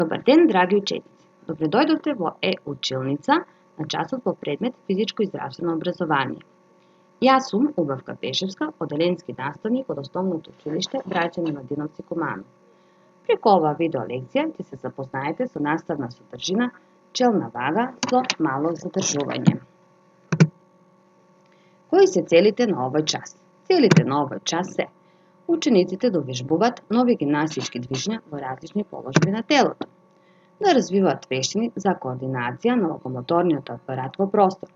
Добар ден, драги ученици! Добре дојдовте во Е-училница на часот по предмет физичко и здравствено образование. Јас сум Убавка Пешевска, оделенски наставник од Основното училиште Браќа Миладиновци Куманово. Преку оваа видео лекција ќе се запознаете со наставна содржина челна вага со мало задржување. Кои се целите на овој час? Целите на овој час се учениците да увежбуваат нови гимнастички движења во различни положби на телото, да развиваат вештини за координација на локомоторниот апарат во простор,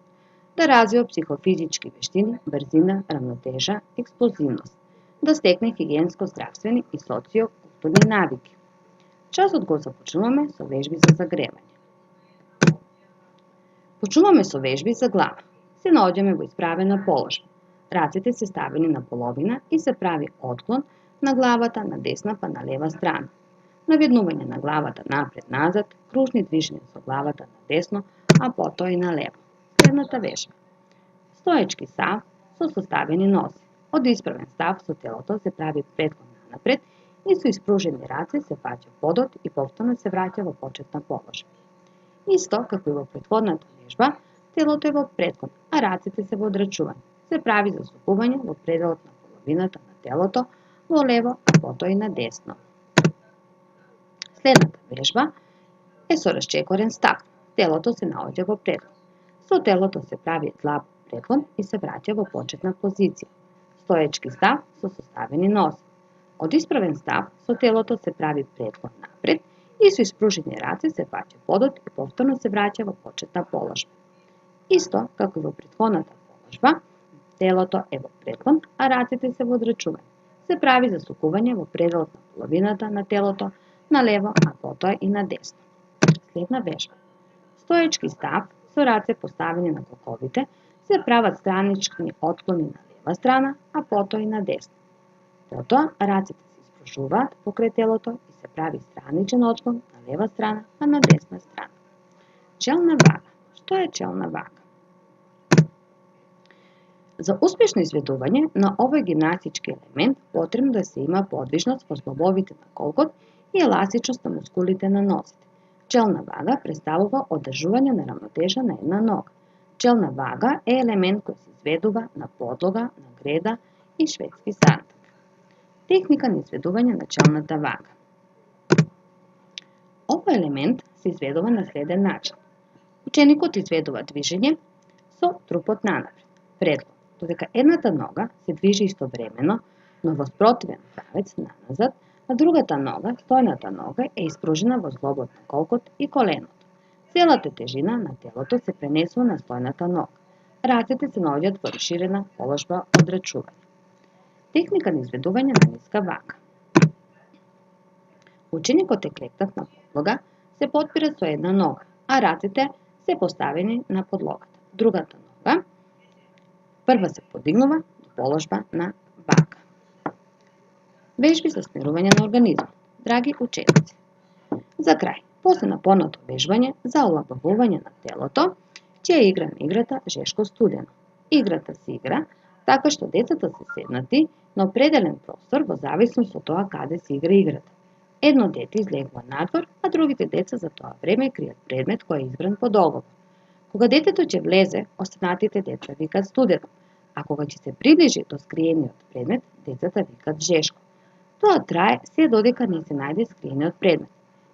да развива психофизички вештини, брзина, рамнотежа, експлозивност, да стекне хигиенско-здравствени и социокултурни навики. Часот го започнуваме со вежби за загревање. Почнуваме со вежби за глава. Се наоѓаме во исправена положба. Рацете се ставени на половина и се прави отклон на главата на десна па на лева страна. Наведнување на главата напред-назад, кружни движења со главата на десно, а потоа и на лево. Следната вежба. Стоечки став со составени нозе. Од исправен став со телото се прави предклон напред и со испружени раце се фаќа подот и повторно се враќа во почетна положба. Исто како и во претходната вежба, телото е во предклон, а рацете се во одрачување. Се прави засукување во пределот на половината на телото, во лево, а потоа и на десно. Следната вежба е со расчекорен став. Телото се наоѓа во предклон. Со телото се прави длаб предклон и се враќа во почетна позиција. Стоечки став со составени нозе. Од исправен став со телото се прави предклон напред и со испружени раце се фаќа подот и повторно се враќа во почетна положба. Исто како и во претходната положба, телото е во предклон, а рацете се во одрачување. Се прави засукување во пределот на половината на телото, на лево, а потоа и на десно. Следна вежба. Стоечки став со раце поставени на коковите, се прават странични отклони на лева страна, а потоа и на десна. Потоа рацете се испружуваат покрај телото и се прави страничен отклон на лева страна, а на десна страна. Челна вага. Што е челна вага? За успешно изведување на овој гимнастички елемент потребно да се има подвижност во зглобовите на колкот и еластичност на мускулите на нозите. Челна вага представува одржување на рамнотежа на една нога. Челна вага е елемент кој се изведува на подлога, на греда и шведски сантак. Техника на изведување на челната вага. Овој елемент се изведува на следен начин. Ученикот изведува движење со трупот нанапред, предклон, додека едната нога се движи истовремено, но во спротивен правец наназад, а другата нога, стојната нога, е испружена во зглобот на колкот и коленото. Целата тежина на телото се пренесува на стојната нога. Рацете се наоѓаат во расширена положба одрачување. Техника на изведување на ниска вага. Ученикот е клекнат на подлога, се потпира со една нога, а рацете се поставени на подлогата. Другата нога прва се подигнува до положба на вага. Вежби за смирување на организмот. Драги ученици, за крај, после напорното вежбање за олабавување на телото, ќе играме играта Жешко студено. Играта се игра така што децата се седнати на определен простор во зависност од тоа каде се игра играта. Едно дете излегува надвор, а другите деца за тоа време кријат предмет кој е избран по договор. Кога детето ќе влезе, останатите деца викаат студено, а кога ќе се приближи до скриениот предмет, децата викаат Жешко. Тоа трае се додека не се најде скриениот предмет.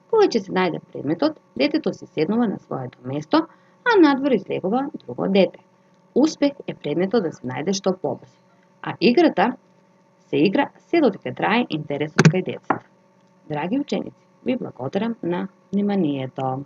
Кога ќе се најде предметот, детето се седнува на своето место, а надвор излегува друго дете. Успех е предметот да се најде што побрзо, а играта се игра се додека трае интересот кај децата. Драги ученици, ви благодарам на вниманието.